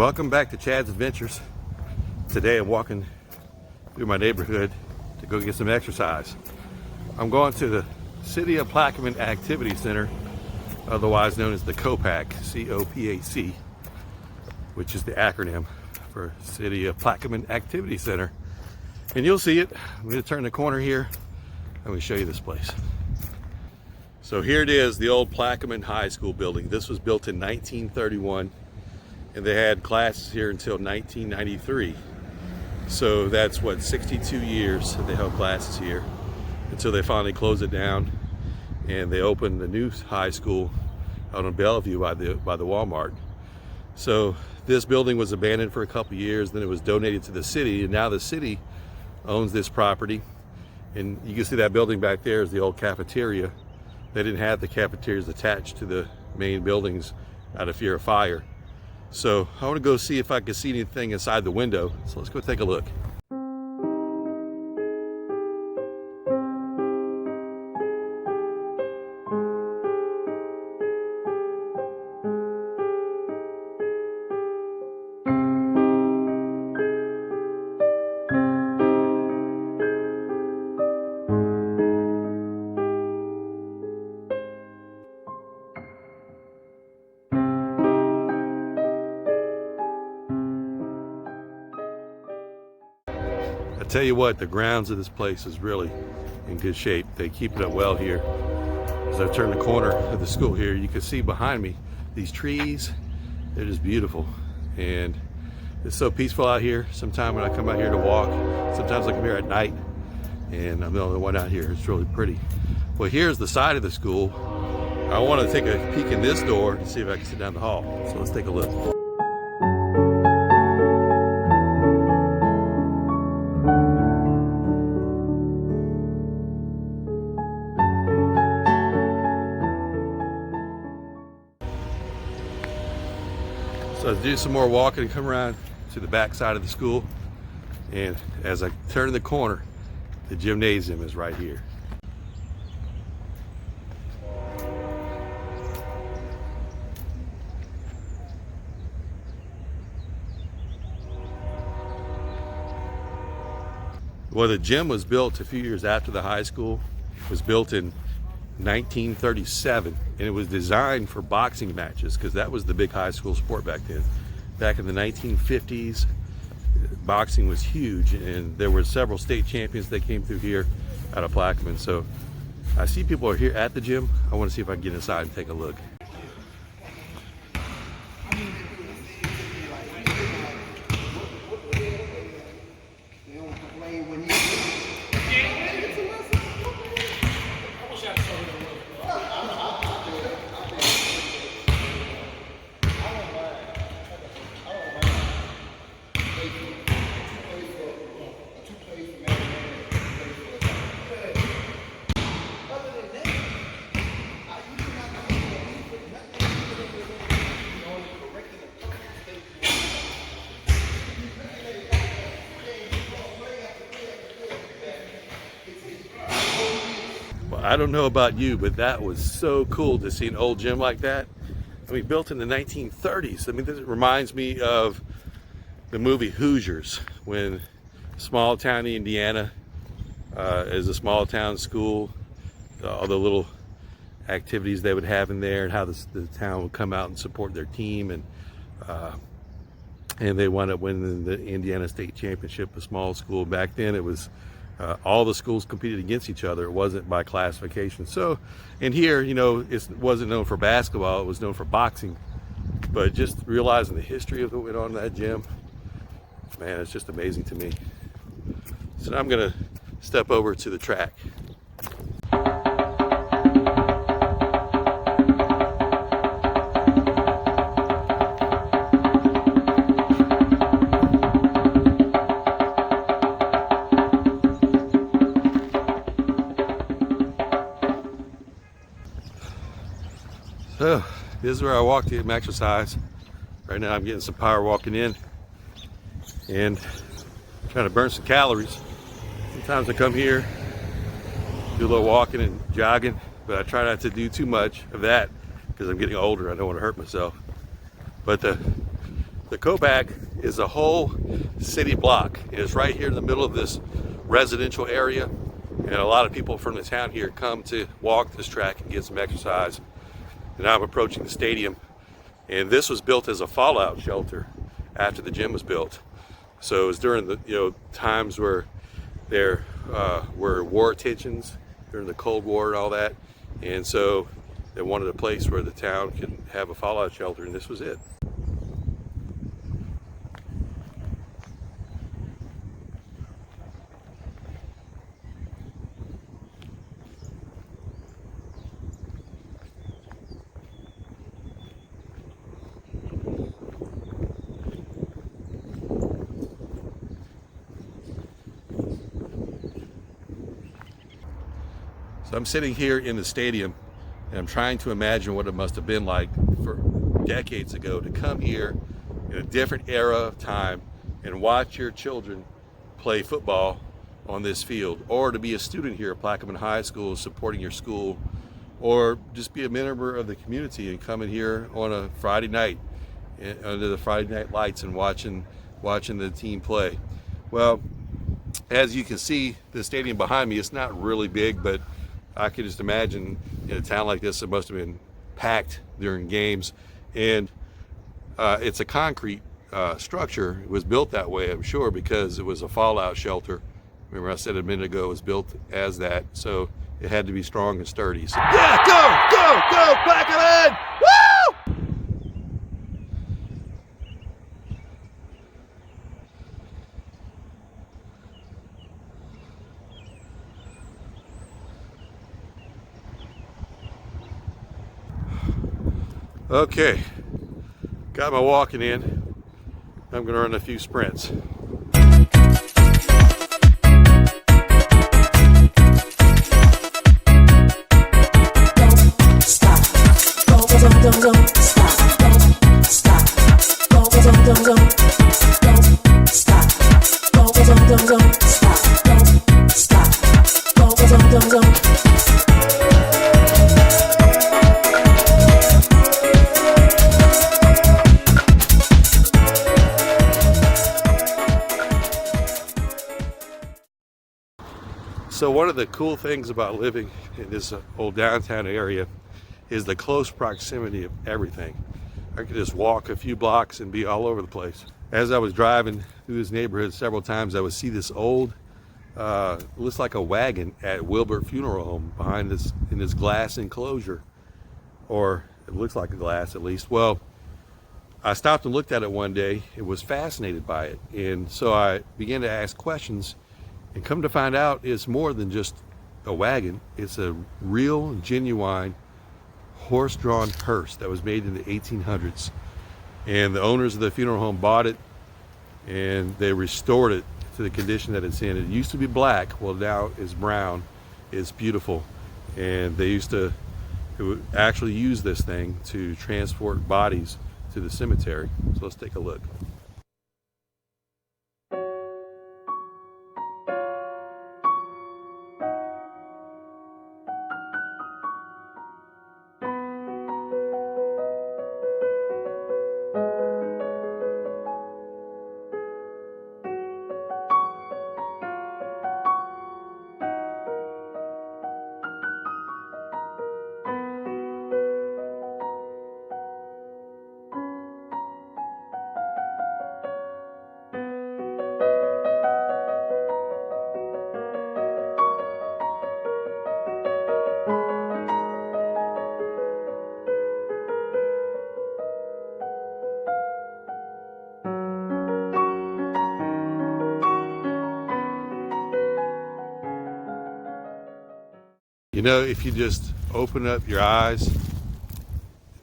Welcome back to Chad's Adventures. Today I'm walking through my neighborhood to go get some exercise. I'm going to the City of Plaquemine Activity Center, otherwise known as the COPAC, C-O-P-A-C, which is the acronym for City of Plaquemine Activity Center. And you'll see it. I'm going to turn the corner here. I'm going to show you this place. So here it is, the old Plaquemine High School building. This was built in 1931. And they had classes here until 1993. So that's what, 62 years that they held classes here until they finally closed it down and they opened the new high school out on Bellevue by the Walmart. So this building was abandoned for a couple years, then it was donated to the city, and now the city owns this property. And you can see that building back there is the old cafeteria. They didn't have the cafeterias attached to the main buildings out of fear of fire. So I want to go see if I can see anything inside the window. So let's go take a look. I tell you what, the grounds of this place is really in good shape. They keep it up well here. As I turn the corner of the school here, you can see behind me these trees. They're just beautiful, and it's so peaceful out here. Sometimes when I come out here to walk, sometimes I come here at night and I'm the only one out here. It's really pretty. Well, here's the side of the school. I want to take a peek in this door to see if I can sit down the hall. So let's take a look. So I do some more walking and come around to the back side of the school, and as I turn the corner, the gymnasium is right here. Well, the gym was built a few years after the high school. It was built in 1937, and it was designed for boxing matches because that was the big high school sport back then. Back in the 1950s, boxing was huge, and there were several state champions that came through here out of Plaquemine. So I see people are here at the gym. I want to see if I can get inside and take a look. I don't know about you, but that was so cool to see an old gym like that. I mean, built in the 1930s. I mean, this reminds me of the movie Hoosiers, when small town Indiana is a small town school, all the little activities they would have in there, and how the town would come out and support their team, and they wound up winning the Indiana State Championship, a small school. Back then it was all the schools competed against each other. It wasn't by classification. So, and here, you know, it wasn't known for basketball, it was known for boxing. But just realizing the history of what went on in that gym, man, it's just amazing to me. So now I'm gonna step over to the track. So this is where I walk to get my exercise. Right now I'm getting some power walking in and trying to burn some calories. Sometimes I come here, do a little walking and jogging, but I try not to do too much of that because I'm getting older. I don't want to hurt myself. But the The COPAC is a whole city block. It's right here in the middle of this residential area, and a lot of people from the town here come to walk this track and get some exercise. And I'm approaching the stadium, and this was built as a fallout shelter after the gym was built. So it was during the times where there were war tensions during the Cold War and all that, and so they wanted a place where the town could have a fallout shelter, and this was it. So I'm sitting here in the stadium, and I'm trying to imagine what it must have been like for decades ago to come here in a different era of time and watch your children play football on this field, or to be a student here at Plaquemine High School supporting your school, or just be a member of the community and coming here on a Friday night under the Friday night lights and watching the team play. Well, as you can see, the stadium behind me, it's not really big, but I could just imagine in a town like this, it must have been packed during games. And it's a concrete structure. It was built that way, I'm sure, because it was a fallout shelter. Remember I said a minute ago it was built as that, so it had to be strong and sturdy. So, yeah, go, Plaquemine! Woo! Okay, got my walking in. I'm gonna run a few sprints. So one of the cool things about living in this old downtown area is the close proximity of everything. I could just walk a few blocks and be all over the place. As I was driving through this neighborhood several times, I would see this old, looks like a wagon at Wilbert Funeral Home behind this, in this glass enclosure, or it looks like a glass at least. Well, I stopped and looked at it one day and was fascinated by it, and so I began to ask questions. And come to find out, it's more than just a wagon. It's a real, genuine, horse-drawn hearse that was made in the 1800s. And the owners of the funeral home bought it, and they restored it to the condition that it's in. It used to be black, well now it's brown. It's beautiful. And they used to actually use this thing to transport bodies to the cemetery. So let's take a look. You know, if you just open up your eyes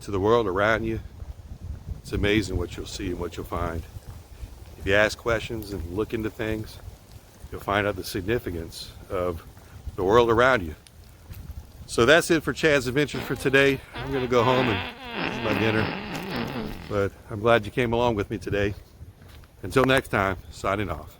to the world around you, it's amazing what you'll see and what you'll find. If you ask questions and look into things, you'll find out the significance of the world around you. So that's it for Chad's Adventures for today. I'm going to go home and eat my dinner. But I'm glad you came along with me today. Until next time, signing off.